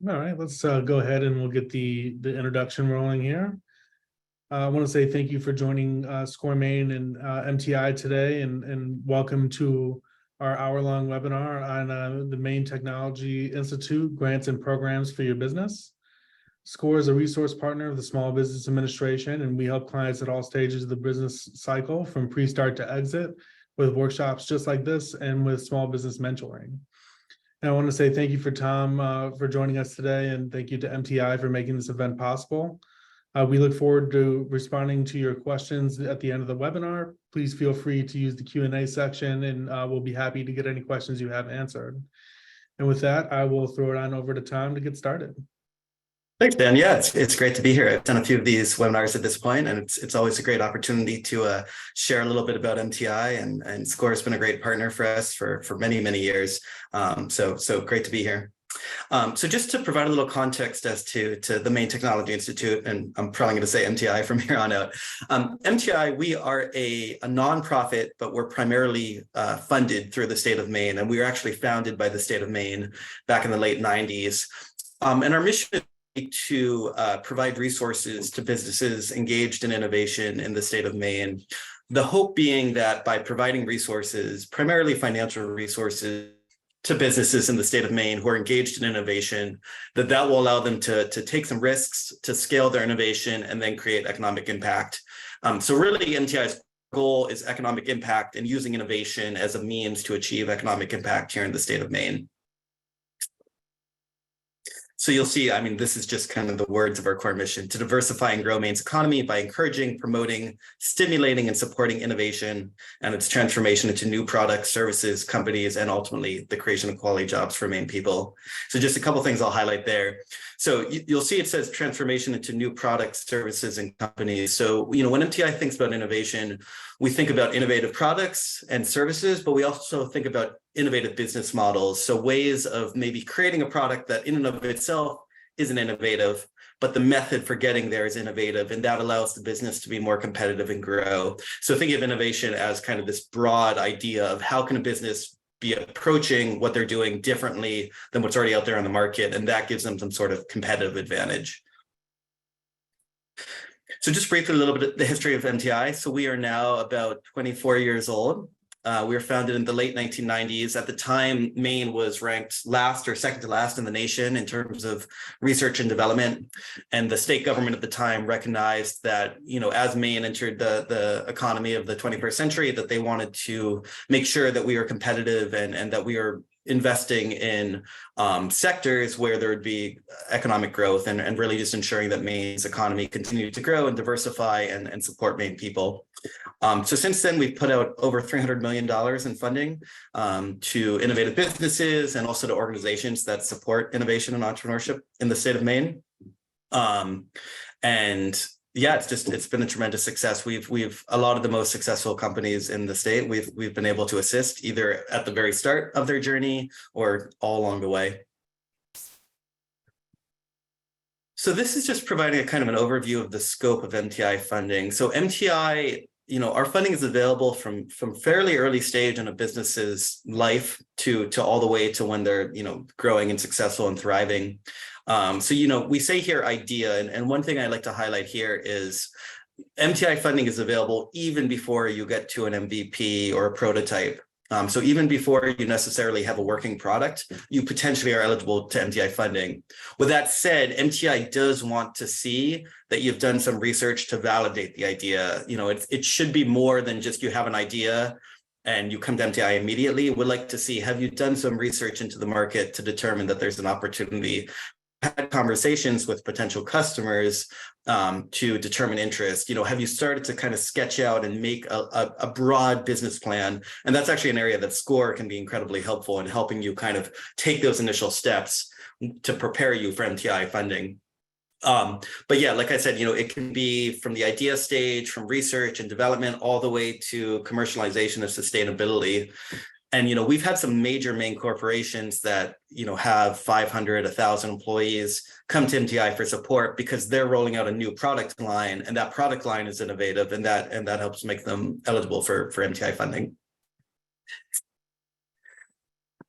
All right, let's go ahead and we'll get the introduction rolling here. I want to say thank you for joining SCORE Maine and MTI today, and welcome to our hour-long webinar on the Maine Technology Institute grants and programs for your business. SCORE is a resource partner of the Small Business Administration, and we help clients at all stages of the business cycle, from pre-start to exit, with workshops just like this and with small business mentoring. And I want to say thank you for Tom for joining us today, and thank you to MTI for making this event possible. We look forward to responding to your questions at the end of the webinar. Please feel free to use the Q&A section, and we'll be happy to get any questions you have answered. And with that, I will throw it on over to Tom to get started. Thanks, Dan. Yeah, it's great to be here. I've done a few of these webinars at this point, and it's always a great opportunity to share a little bit about MTI, and SCORE has been a great partner for us for many years. So great to be here. So just to provide a little context as to the Maine Technology Institute, and I'm probably going to say MTI from here on out. MTI, we are a nonprofit, but we're primarily funded through the state of Maine, and we were actually founded by the state of Maine back in the late 90s. And our mission is to provide resources to businesses engaged in innovation in the state of Maine. The hope being that by providing resources, primarily financial resources, to businesses in the state of Maine who are engaged in innovation, that will allow them to take some risks, to scale their innovation, and then create economic impact. So really, MTI's goal is economic impact and using innovation as a means to achieve economic impact here in the state of Maine. So you'll see, I mean, this is just kind of the words of our core mission: to diversify and grow Maine's economy by encouraging, promoting, stimulating, and supporting innovation and its transformation into new products, services, companies, and ultimately the creation of quality jobs for Maine people. So just a couple of things I'll highlight there. So you'll see it says transformation into new products, services, and companies. So, when MTI thinks about innovation, we think about innovative products and services, but we also think about innovative business models. So ways of maybe creating a product that in and of itself isn't innovative, but the method for getting there is innovative, and that allows the business to be more competitive and grow. So think of innovation as kind of this broad idea of how can a business be approaching what they're doing differently than what's already out there on the market, and that gives them some sort of competitive advantage. So just briefly, a little bit of the history of MTI. So we are now about 24 years old. We were founded in the late 1990s. At the time, Maine was ranked last or second to last in the nation in terms of research and development. And the state government at the time recognized that, as Maine entered the economy of the 21st century, that they wanted to make sure that we were competitive and that we are investing in sectors where there would be economic growth and really just ensuring that Maine's economy continued to grow and diversify and support Maine people. So since then, we've put out over $300 million in funding to innovative businesses and also to organizations that support innovation and entrepreneurship in the state of Maine. And yeah, it's been a tremendous success. We've a lot of the most successful companies in the state we've been able to assist either at the very start of their journey or all along the way. So this is just providing a kind of an overview of the scope of MTI funding. So MTI, our funding is available from fairly early stage in a business's life to all the way to when they're growing and successful and thriving. So we say here idea, and one thing I like to highlight here is MTI funding is available even before you get to an MVP or a prototype. So even before you necessarily have a working product, you potentially are eligible to MTI funding. With that said, MTI does want to see that you've done some research to validate the idea. It should be more than just you have an idea and you come to MTI immediately. We'd like to see, have you done some research into the market to determine that there's an opportunity? Had conversations with potential customers to determine interest. Have you started to kind of sketch out and make a broad business plan? And that's actually an area that SCORE can be incredibly helpful in helping you kind of take those initial steps to prepare you for MTI funding. But yeah, like I said, it can be from the idea stage, from research and development, all the way to commercialization of sustainability. And, we've had some major Maine corporations that, have 500, 1,000 employees come to MTI for support because they're rolling out a new product line, and that product line is innovative, and that helps make them eligible for MTI funding.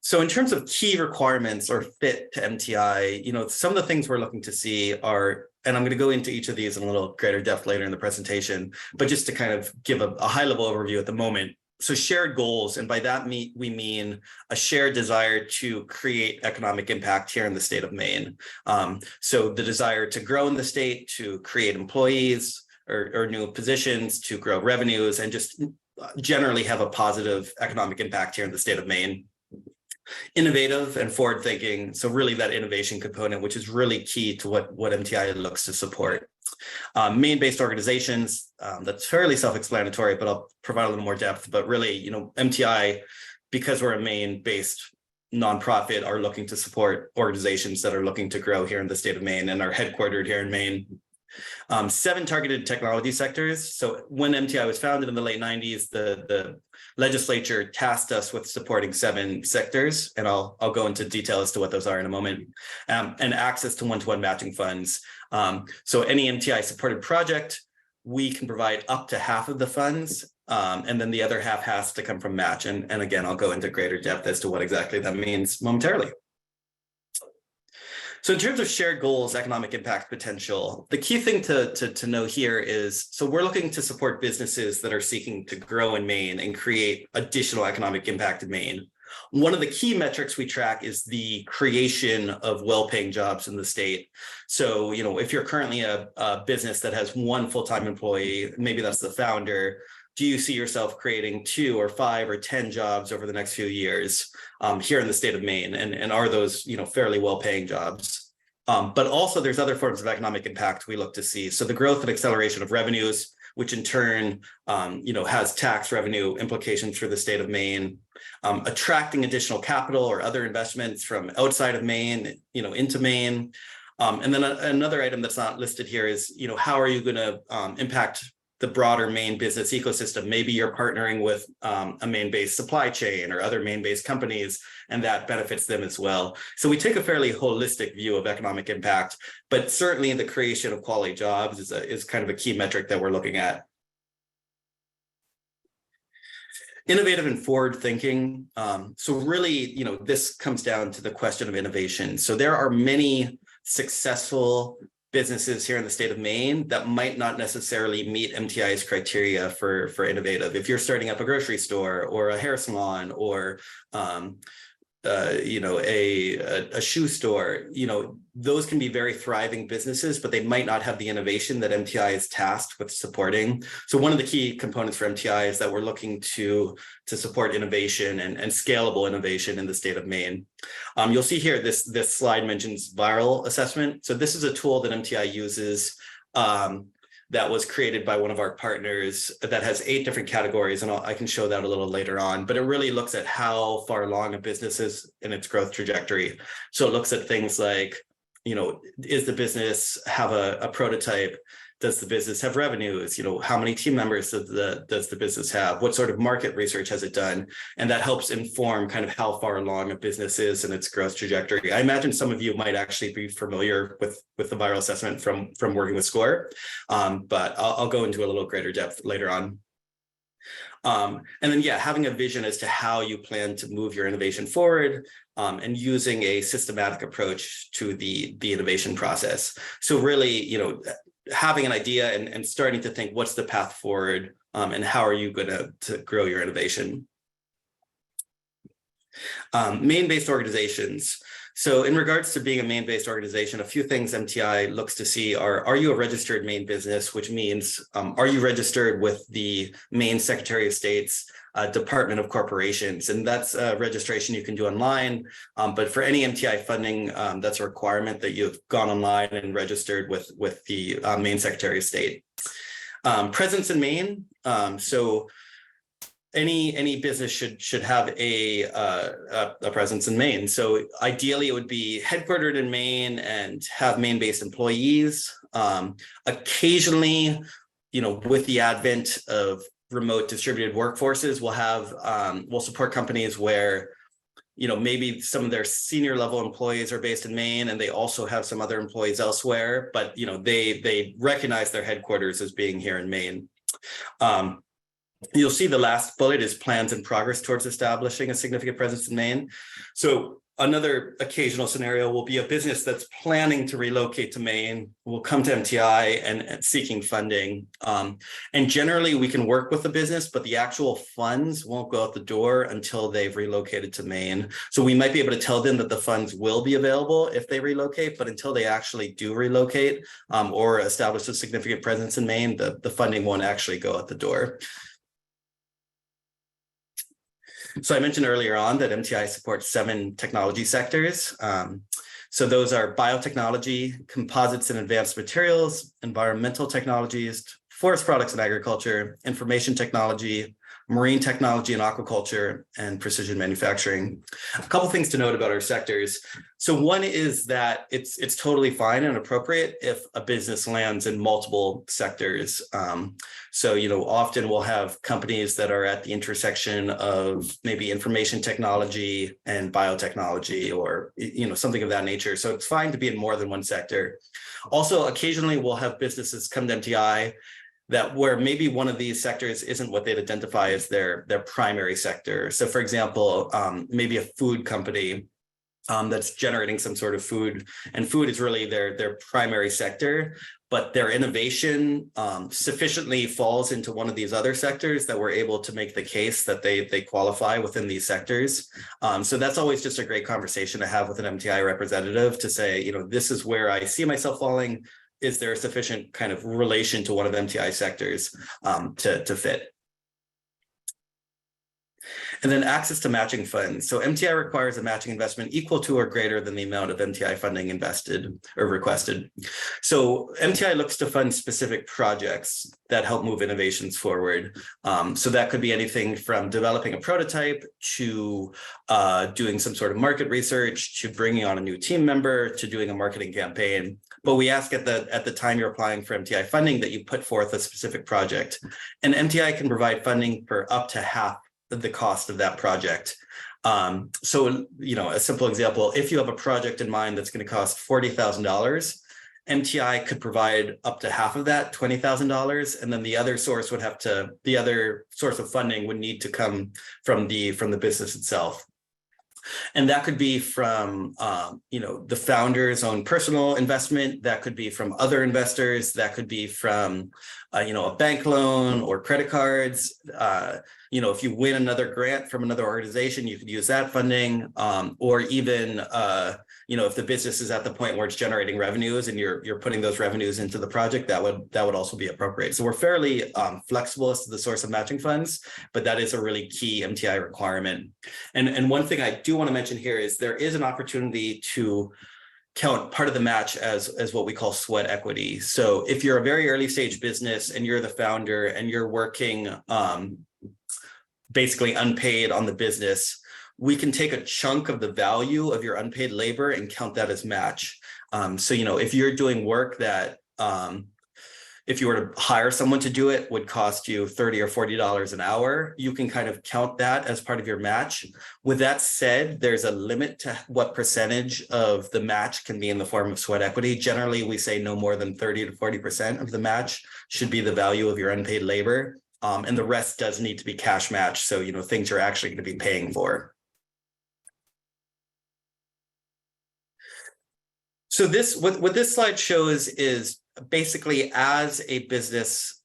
So in terms of key requirements or fit to MTI, some of the things we're looking to see are, and I'm going to go into each of these in a little greater depth later in the presentation, but just to kind of give a high level overview at the moment. So shared goals, and by that we mean a shared desire to create economic impact here in the state of Maine. So the desire to grow in the state, to create employees or new positions, to grow revenues, and just generally have a positive economic impact here in the state of Maine. Innovative and forward thinking. So really that innovation component, which is really key to what MTI looks to support. Maine-based organizations, that's fairly self-explanatory, but I'll provide a little more depth. But really, MTI, because we're a Maine-based nonprofit, are looking to support organizations that are looking to grow here in the state of Maine and are headquartered here in Maine. 7 targeted technology sectors. So when MTI was founded in the late 90s, the legislature tasked us with supporting 7 sectors, and I'll go into detail as to what those are in a moment, and access to one-to-one matching funds. So any MTI supported project, we can provide up to half of the funds, and then the other half has to come from match. And again, I'll go into greater depth as to what exactly that means momentarily. So in terms of shared goals, economic impact potential, the key thing to know here is, so we're looking to support businesses that are seeking to grow in Maine and create additional economic impact in Maine. One of the key metrics we track is the creation of well-paying jobs in the state. So, if you're currently a business that has 1 full-time employee, maybe that's the founder, do you see yourself creating 2 or 5 or 10 jobs over the next few years here in the state of Maine? And are those, fairly well-paying jobs? But also there's other forms of economic impact we look to see. So the growth and acceleration of revenues, which in turn, has tax revenue implications for the state of Maine, attracting additional capital or other investments from outside of Maine, into Maine. And then another item that's not listed here is, how are you going to impact the broader Maine business ecosystem? Maybe you're partnering with a Maine-based supply chain or other Maine-based companies, and that benefits them as well. So we take a fairly holistic view of economic impact, but certainly the creation of quality jobs is kind of a key metric that we're looking at. Innovative and forward thinking. So really, this comes down to the question of innovation. So there are many successful businesses here in the state of Maine that might not necessarily meet MTI's criteria for innovative. If you're starting up a grocery store or a hair salon or a shoe store, those can be very thriving businesses, but they might not have the innovation that MTI is tasked with supporting. So one of the key components for MTI is that we're looking to support innovation and scalable innovation in the state of Maine. You'll see here, this slide mentions viral assessment. So this is a tool that MTI uses that was created by one of our partners that has 8 different categories, and I can show that a little later on, but it really looks at how far along a business is in its growth trajectory. So it looks at things like, is the business have a prototype? Does the business have revenues? How many team members does the business have? What sort of market research has it done? And that helps inform kind of how far along a business is in its growth trajectory. I imagine some of you might actually be familiar with the viral assessment from working with SCORE, but I'll go into a little greater depth later on. And then, having a vision as to how you plan to move your innovation forward, and using a systematic approach to the innovation process. So really, having an idea and starting to think, what's the path forward, and how are you going to grow your innovation? Maine-based organizations. So in regards to being a Maine-based organization, a few things MTI looks to see are you a registered Maine business, which means, are you registered with the Maine Secretary of State's Department of Corporations? And that's a registration you can do online. But for any MTI funding, that's a requirement that you've gone online and registered with the Maine Secretary of State. Presence in Maine. So any business should have a presence in Maine. So ideally, it would be headquartered in Maine and have Maine-based employees. Occasionally, with the advent of remote distributed workforces, we'll support companies where maybe some of their senior level employees are based in Maine and they also have some other employees elsewhere, but they recognize their headquarters as being here in Maine. You'll see the last bullet is plans in progress towards establishing a significant presence in Maine. So another occasional scenario will be a business that's planning to relocate to Maine, will come to MTI and seeking funding. And generally we can work with the business, but the actual funds won't go out the door until they've relocated to Maine. So we might be able to tell them that the funds will be available if they relocate, but until they actually do relocate or establish a significant presence in Maine, the funding won't actually go out the door. So I mentioned earlier on that MTI supports 7 technology sectors. So those are biotechnology, composites and advanced materials, environmental technologies, forest products and agriculture, information technology, marine technology and aquaculture, and precision manufacturing. A couple things to note about our sectors. So one is that it's totally fine and appropriate if a business lands in multiple sectors. So, often we'll have companies that are at the intersection of maybe information technology and biotechnology or, something of that nature. So it's fine to be in more than one sector. Also, occasionally we'll have businesses come to MTI that where maybe one of these sectors isn't what they'd identify as their primary sector. So for example, maybe a food company that's generating some sort of food, and food is really their primary sector, but their innovation sufficiently falls into one of these other sectors that we're able to make the case that they qualify within these sectors. So that's always just a great conversation to have with an MTI representative to say, this is where I see myself falling. Is there a sufficient kind of relation to one of MTI sectors to fit? And then access to matching funds. So MTI requires a matching investment equal to or greater than the amount of MTI funding invested or requested. So MTI looks to fund specific projects that help move innovations forward. So that could be anything from developing a prototype to doing some sort of market research, to bringing on a new team member, to doing a marketing campaign. But we ask at the time you're applying for MTI funding that you put forth a specific project. And MTI can provide funding for up to half the cost of that project. So, a simple example, if you have a project in mind that's going to cost $40,000, MTI could provide up to half of that, $20,000, and then the other source of funding would need to come from the business itself. And that could be from, the founder's own personal investment. That could be from other investors. That could be from, a bank loan or credit cards. If you win another grant from another organization, you could use that funding, or even, if the business is at the point where it's generating revenues and you're putting those revenues into the project, that would also be appropriate. So we're fairly flexible as to the source of matching funds, but that is a really key MTI requirement. And one thing I do want to mention here is there is an opportunity to count part of the match as what we call sweat equity. So if you're a very early stage business and you're the founder and you're working basically unpaid on the business, we can take a chunk of the value of your unpaid labor and count that as match. So, if you're doing work that if you were to hire someone to do it would cost you $30 or $40 an hour, you can kind of count that as part of your match. With that said, there's a limit to what percentage of the match can be in the form of sweat equity. Generally, we say no more than 30 to 40% of the match should be the value of your unpaid labor. And the rest does need to be cash match. So, things you're actually going to be paying for. So what this slide shows is basically as a business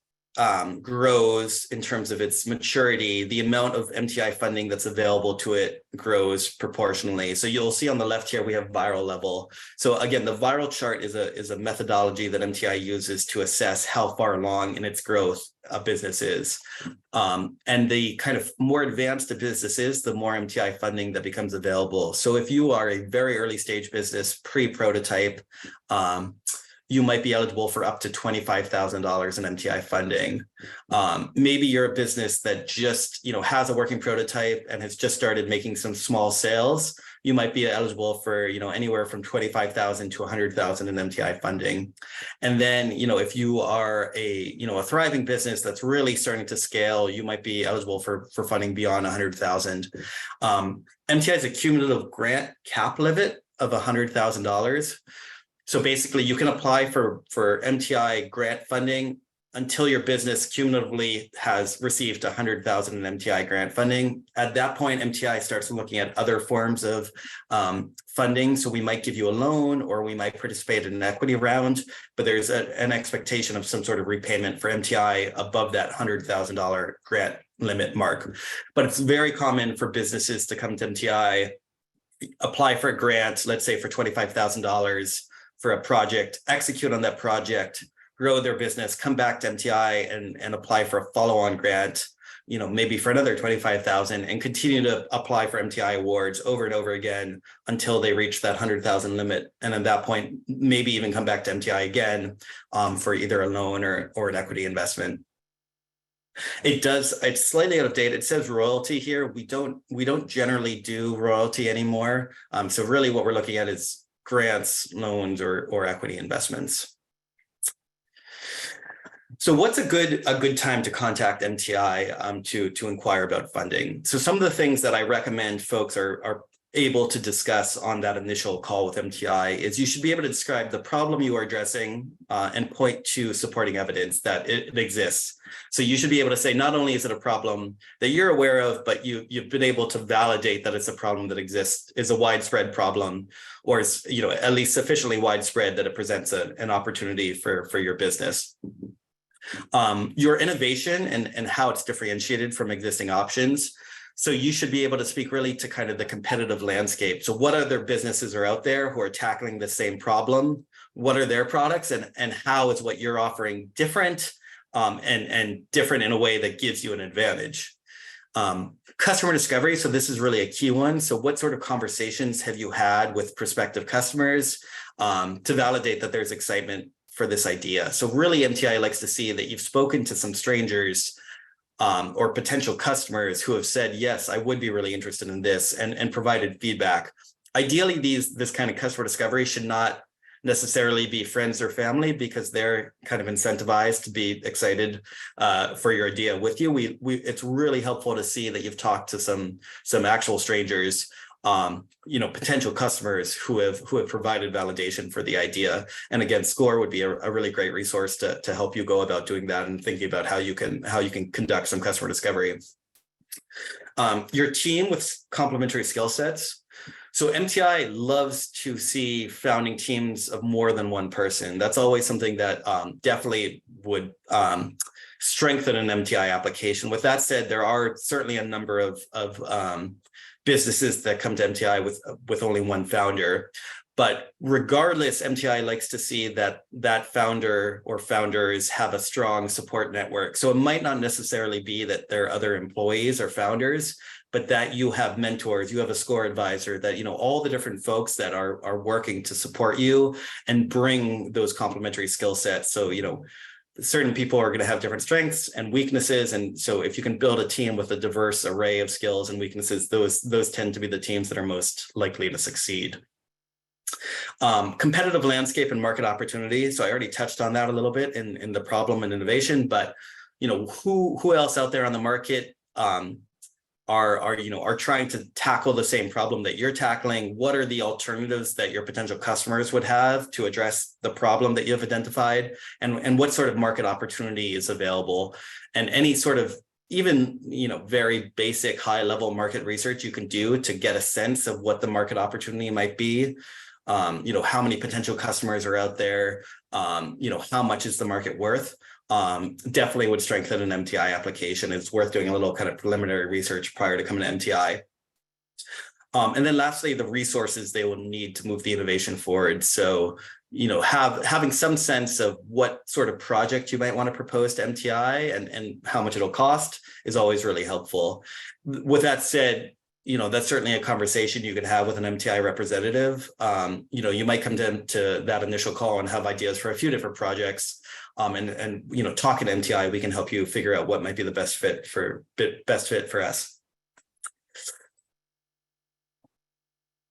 grows in terms of its maturity, the amount of MTI funding that's available to it grows proportionally. So you'll see on the left here, we have viral level. So again, the viral chart is a methodology that MTI uses to assess how far along in its growth a business is. And the kind of more advanced a business is, the more MTI funding that becomes available. So if you are a very early stage business, pre-prototype, you might be eligible for up to $25,000 in MTI funding. Maybe you're a business that just, has a working prototype and has just started making some small sales. You might be eligible for, anywhere from $25,000 to $100,000 in MTI funding. And then, if you are a thriving business that's really starting to scale, you might be eligible for funding beyond $100,000. MTI has a cumulative grant cap limit of $100,000. So basically you can apply for MTI grant funding until your business cumulatively has received 100,000 in MTI grant funding. At that point, MTI starts looking at other forms of funding. So we might give you a loan, or we might participate in an equity round, but there's an expectation of some sort of repayment for MTI above that $100,000 grant limit mark. But it's very common for businesses to come to MTI, apply for a grant, let's say for $25,000 for a project, execute on that project, grow their business, come back to MTI and apply for a follow-on grant, maybe for another 25,000, and continue to apply for MTI awards over and over again until they reach that 100,000 limit. And at that point, maybe even come back to MTI again for either a loan or an equity investment. It's slightly out of date. It says royalty here. We don't generally do royalty anymore. So really what we're looking at is grants, loans, or equity investments. So what's a good time to contact MTI to inquire about funding? So some of the things that I recommend folks are able to discuss on that initial call with MTI is you should be able to describe the problem you are addressing and point to supporting evidence that it exists. So you should be able to say, not only is it a problem that you're aware of, but you've been able to validate that it's a problem that exists, is a widespread problem, or is at least sufficiently widespread that it presents an opportunity for your business. Your innovation and how it's differentiated from existing options. So you should be able to speak really to kind of the competitive landscape. So what other businesses are out there who are tackling the same problem? What are their products, and how is what you're offering different, and different in a way that gives you an advantage? Customer discovery. So this is really a key one. So what sort of conversations have you had with prospective customers to validate that there's excitement for this idea? So really MTI likes to see that you've spoken to some strangers or potential customers who have said, yes, I would be really interested in this, and provided feedback. Ideally, this kind of customer discovery should not necessarily be friends or family, because they're kind of incentivized to be excited for your idea with you. It's really helpful to see that you've talked to some actual strangers, potential customers who have provided validation for the idea. And again, SCORE would be a really great resource to help you go about doing that and thinking about how you can conduct some customer discovery. Your team with complementary skill sets. So MTI loves to see founding teams of more than one person. That's always something that definitely would strengthen an MTI application. With that said, there are certainly a number of businesses that come to MTI with only one founder. But regardless, MTI likes to see that founder or founders have a strong support network. So it might not necessarily be that there are other employees or founders, but that you have mentors, you have a SCORE advisor, that all the different folks that are working to support you and bring those complementary skill sets. So certain people are going to have different strengths and weaknesses, and so if you can build a team with a diverse array of skills and weaknesses, those tend to be the teams that are most likely to succeed. Competitive landscape and market opportunity. So I already touched on that a little bit in the problem and innovation, but who else out there on the market are trying to tackle the same problem that you're tackling? What are the alternatives that your potential customers would have to address the problem that you've identified? And what sort of market opportunity is available? And any sort of even very basic high level market research you can do to get a sense of what the market opportunity might be. How many potential customers are out there? How much is the market worth? Definitely would strengthen an MTI application. It's worth doing a little kind of preliminary research prior to coming to MTI. And then lastly, the resources they will need to move the innovation forward. So, having some sense of what sort of project you might want to propose to MTI and how much it'll cost is always really helpful. With that said, that's certainly a conversation you can have with an MTI representative. You might come to that initial call and have ideas for a few different projects. And talking to MTI, we can help you figure out what might be the best fit for us.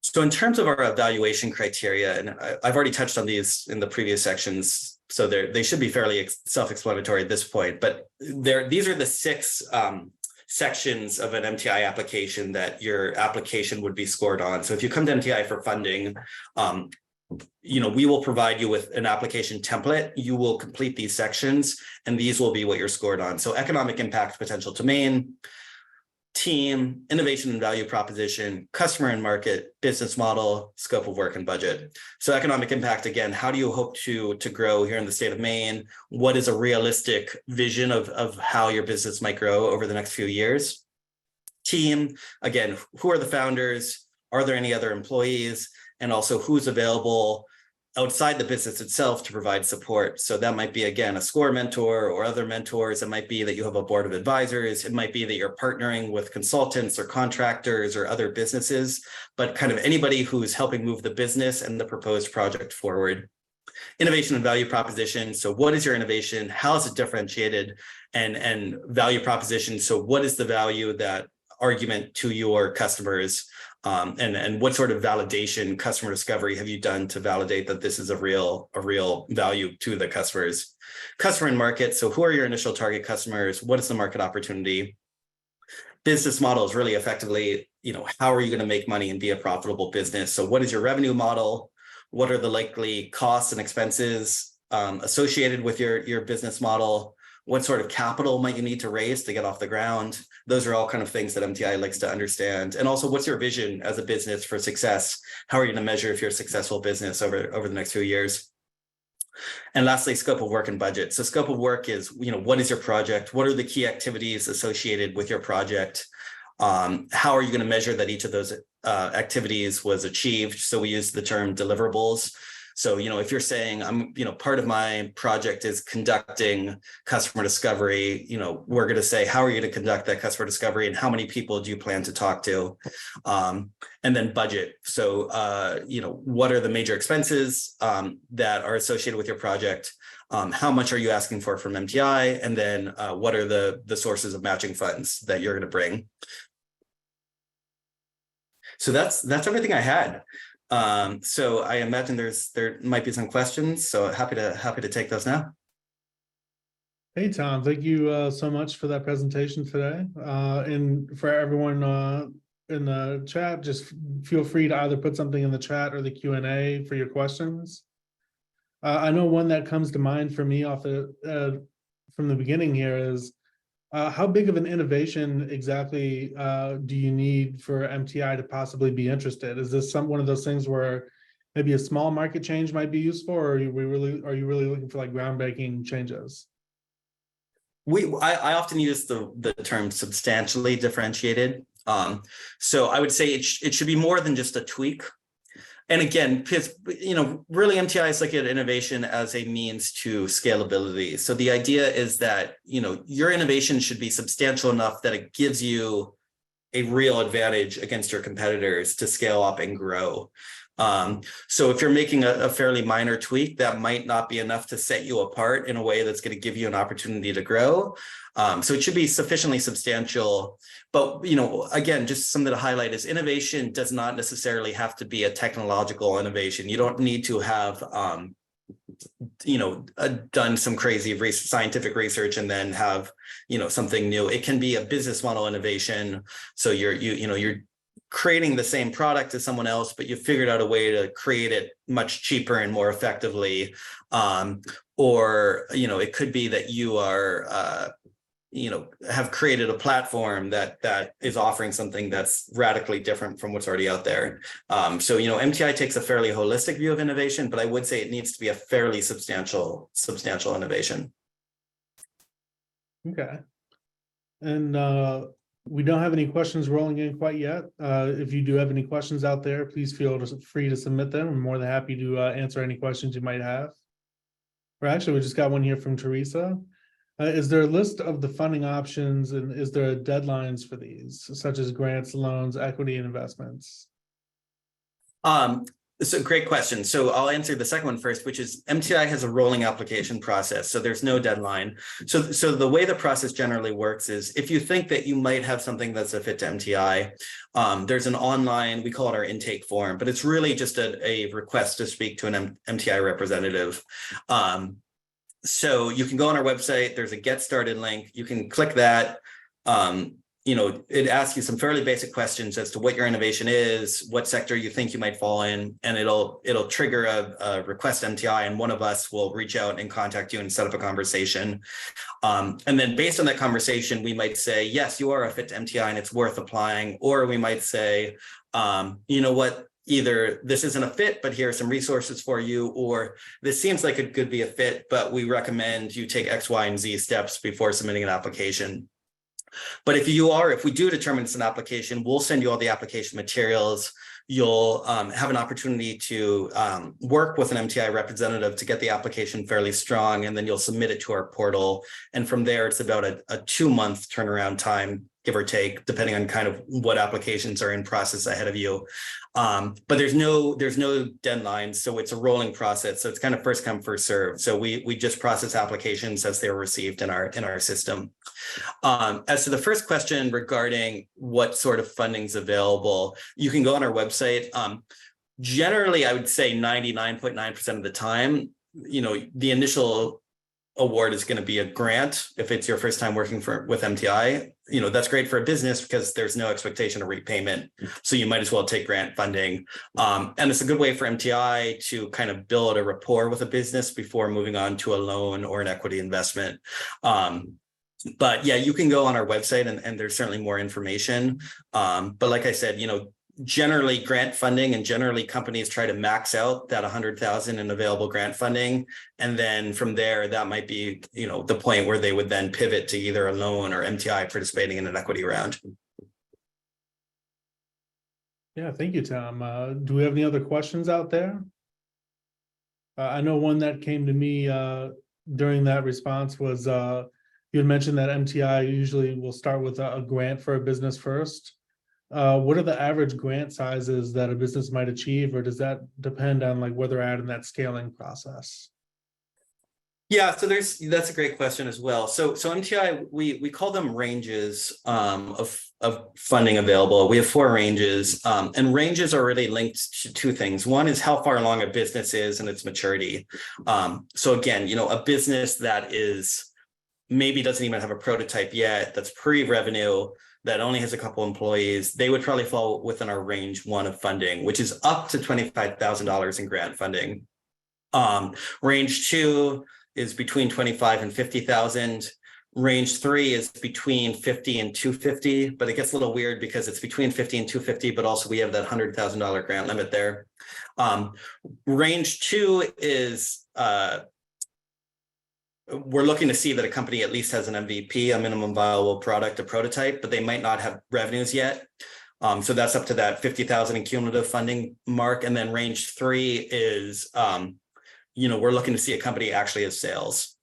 So in terms of our evaluation criteria, and I've already touched on these in the previous sections, so they should be fairly self-explanatory at this point, but these are the 6 sections of an MTI application that your application would be scored on. So if you come to MTI for funding, we will provide you with an application template. You will complete these sections, and these will be what you're scored on. So economic impact potential to Maine, team, innovation and value proposition, customer and market, business model, scope of work, and budget. So economic impact, again, how do you hope to grow here in the state of Maine? What is a realistic vision of how your business might grow over the next few years? Team, again, who are the founders? Are there any other employees? And also who's available outside the business itself to provide support. So that might be, again, a SCORE mentor or other mentors. It might be that you have a board of advisors. It might be that you're partnering with consultants or contractors or other businesses, but kind of anybody who's helping move the business and the proposed project forward. Innovation and value proposition. So what is your innovation? How is it differentiated? And value proposition. So what is the value, that argument to your customers? And what sort of validation, customer discovery have you done to validate that this is a real value to the customers? Customer and market. So who are your initial target customers? What is the market opportunity? Business model is really effectively, how are you going to make money and be a profitable business? So what is your revenue model? What are the likely costs and expenses associated with your business model? What sort of capital might you need to raise to get off the ground? Those are all kind of things that MTI likes to understand. And also, what's your vision as a business for success? How are you going to measure if you're a successful business over the next few years? And lastly, scope of work and budget. So scope of work is, what is your project? What are the key activities associated with your project? How are you going to measure that each of those activities was achieved? So we use the term deliverables. So, if you're saying part of my project is conducting customer discovery, we're going to say, how are you going to conduct that customer discovery and how many people do you plan to talk to? And then budget. So, what are the major expenses that are associated with your project? How much are you asking for from MTI? And then what are the sources of matching funds that you're going to bring? So that's everything I had. So I imagine there might be some questions. So happy to take those now. Hey, Tom, thank you so much for that presentation today. And for everyone in the chat, just feel free to either put something in the chat or the Q&A for your questions. I know one that comes to mind for me from the beginning here is, how big of an innovation exactly do you need for MTI to possibly be interested? Is this one of those things where maybe a small market change might be useful, or are you really looking for like groundbreaking changes? I often use the term substantially differentiated. So I would say it should be more than just a tweak. And again, because, really MTI is looking at innovation as a means to scalability. So the idea is that, your innovation should be substantial enough that it gives you a real advantage against your competitors to scale up and grow. So if you're making a fairly minor tweak, that might not be enough to set you apart in a way that's going to give you an opportunity to grow. So it should be sufficiently substantial. But, again, just something to highlight is innovation does not necessarily have to be a technological innovation. You don't need to have, done some crazy scientific research and then have, something new. It can be a business model innovation. So you're creating the same product as someone else, but you figured out a way to create it much cheaper and more effectively. Or, it could be that you are, have created a platform that is offering something that's radically different from what's already out there. So, MTI takes a fairly holistic view of innovation, but I would say it needs to be a fairly substantial innovation. Okay. And we don't have any questions rolling in quite yet. If you do have any questions out there, please feel free to submit them. I'm more than happy to answer any questions you might have. Or actually, we just got one here from Teresa. Is there a list of the funding options, and is there deadlines for these, such as grants, loans, equity, and investments? So great question. So I'll answer the second one first, which is MTI has a rolling application process. So there's no deadline. So the way the process generally works is if you think that you might have something that's a fit to MTI, there's an online, we call it our intake form, but it's really just a request to speak to an MTI representative. So you can go on our website, there's a get started link, you can click that. it asks you some fairly basic questions as to what your innovation is, what sector you think you might fall in, and it'll trigger a request MTI, and one of us will reach out and contact you and set up a conversation. And then based on that conversation, we might say, yes, you are a fit to MTI and it's worth applying. Or we might say, you know what, either this isn't a fit, but here are some resources for you, or this seems like it could be a fit, but we recommend you take X, Y, and Z steps before submitting an application. But if we do determine it's an application, we'll send you all the application materials. You'll have an opportunity to work with an MTI representative to get the application fairly strong, and then you'll submit it to our portal. And from there, it's about a 2-month turnaround time, give or take, depending on kind of what applications are in process ahead of you. But there's no deadline, so it's a rolling process. So it's kind of first come, first served. So we just process applications as they're received in our system. As to the first question regarding what sort of funding's available, you can go on our website. Generally, I would say 99.9% of the time, the initial award is going to be a grant. If it's your first time working with MTI, that's great for a business because there's no expectation of repayment. So you might as well take grant funding. And it's a good way for MTI to kind of build a rapport with a business before moving on to a loan or an equity investment. But yeah, you can go on our website and there's certainly more information. But like I said, generally grant funding, and generally companies try to max out that 100,000 in available grant funding. And then from there, that might be, the point where they would then pivot to either a loan or MTI participating in an equity round. Yeah, thank you, Tom. Do we have any other questions out there? I know one that came to me during that response was you had mentioned that MTI usually will start with a grant for a business first. What are the average grant sizes that a business might achieve, or does that depend on where they're at in that scaling process? Yeah, so that's a great question as well. So MTI, we call them ranges of funding available. We have 4 ranges, and ranges are really linked to 2 things. One is how far along a business is and its maturity. So again, a business that maybe doesn't even have a prototype yet, that's pre-revenue, that only has a couple employees, they would probably fall within our range 1 of funding, which is up to $25,000 in grant funding. Range 2 is between 25 and 50,000. Range 3 is between 50 and 250, but it gets a little weird because it's between 50 and 250, but also we have that $100,000 grant limit there. Range 2 is we're looking to see that a company at least has an MVP, a minimum viable product, a prototype, but they might not have revenues yet. So that's up to that 50,000 in cumulative funding mark. And then range 3 is, we're looking to see a company actually has sales.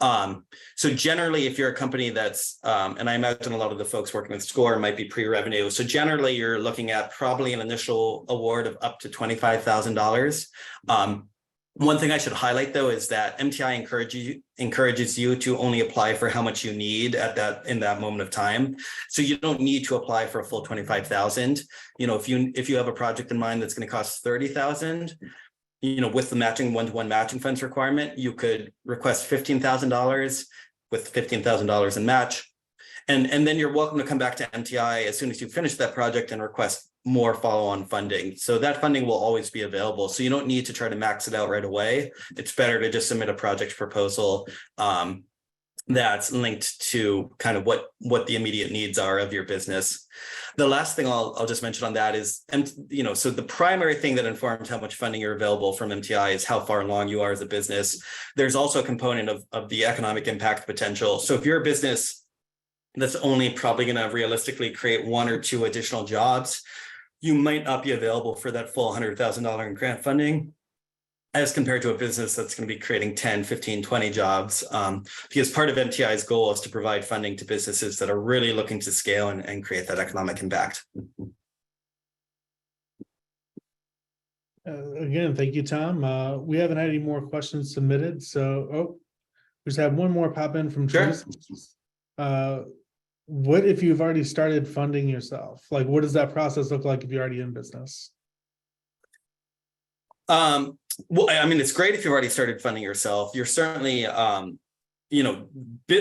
So generally, if you're a company that's, and I imagine a lot of the folks working with SCORE might be pre-revenue. So generally, you're looking at probably an initial award of up to $25,000. One thing I should highlight, though, is that MTI encourages you to only apply for how much you need in that moment of time. So you don't need to apply for a full 25,000. If you have a project in mind that's going to cost 30,000, with the matching 1-to-1 matching funds requirement, you could request $15,000 with $15,000 in match. And then you're welcome to come back to MTI as soon as you finish that project and request more follow-on funding. So that funding will always be available. So you don't need to try to max it out right away. It's better to just submit a project proposal that's linked to kind of what the immediate needs are of your business. The last thing I'll just mention on that is, so the primary thing that informs how much funding you're available from MTI is how far along you are as a business. There's also a component of the economic impact potential. So if you're a business that's only probably going to realistically create 1 or 2 additional jobs, you might not be available for that full $100,000 in grant funding, as compared to a business that's going to be creating 10, 15, 20 jobs. Because part of MTI's goal is to provide funding to businesses that are really looking to scale and create that economic impact. Again, thank you, Tom. We haven't had any more questions submitted. So, we just have one more pop in from Teresa. What if you've already started funding yourself? What does that process look like if you're already in business? Well, I mean, it's great if you've already started funding yourself. You're certainly,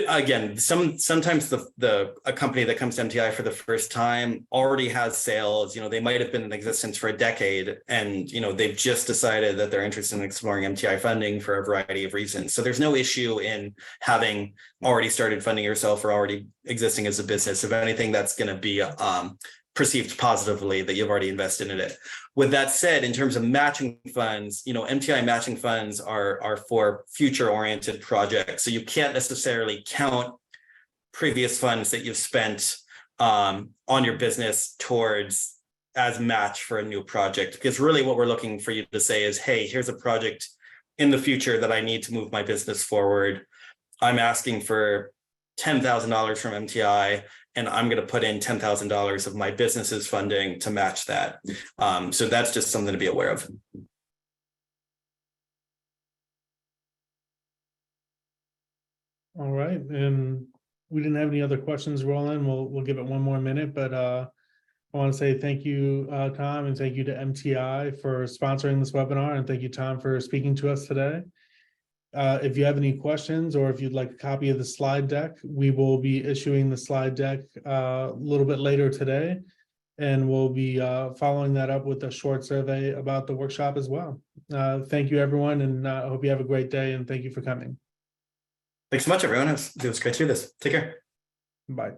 again, sometimes a company that comes to MTI for the first time already has sales. They might have been in existence for a decade, and they've just decided that they're interested in exploring MTI funding for a variety of reasons. So there's no issue in having already started funding yourself or already existing as a business. If anything, that's going to be perceived positively that you've already invested in it. With that said, in terms of matching funds, MTI matching funds are for future oriented projects. So you can't necessarily count previous funds that you've spent on your business towards as match for a new project. Because really what we're looking for you to say is, hey, here's a project in the future that I need to move my business forward. I'm asking for $10,000 from MTI, and I'm going to put in $10,000 of my business's funding to match that. So that's just something to be aware of. All right, and we didn't have any other questions, Roland. We'll give it one more minute, but I want to say thank you, Tom, and thank you to MTI for sponsoring this webinar, and thank you, Tom, for speaking to us today. If you have any questions or if you'd like a copy of the slide deck, we will be issuing the slide deck a little bit later today, and we'll be following that up with a short survey about the workshop as well. Thank you, everyone, and I hope you have a great day, and thank you for coming. Thanks so much, everyone. It was great to do this. Take care. Bye.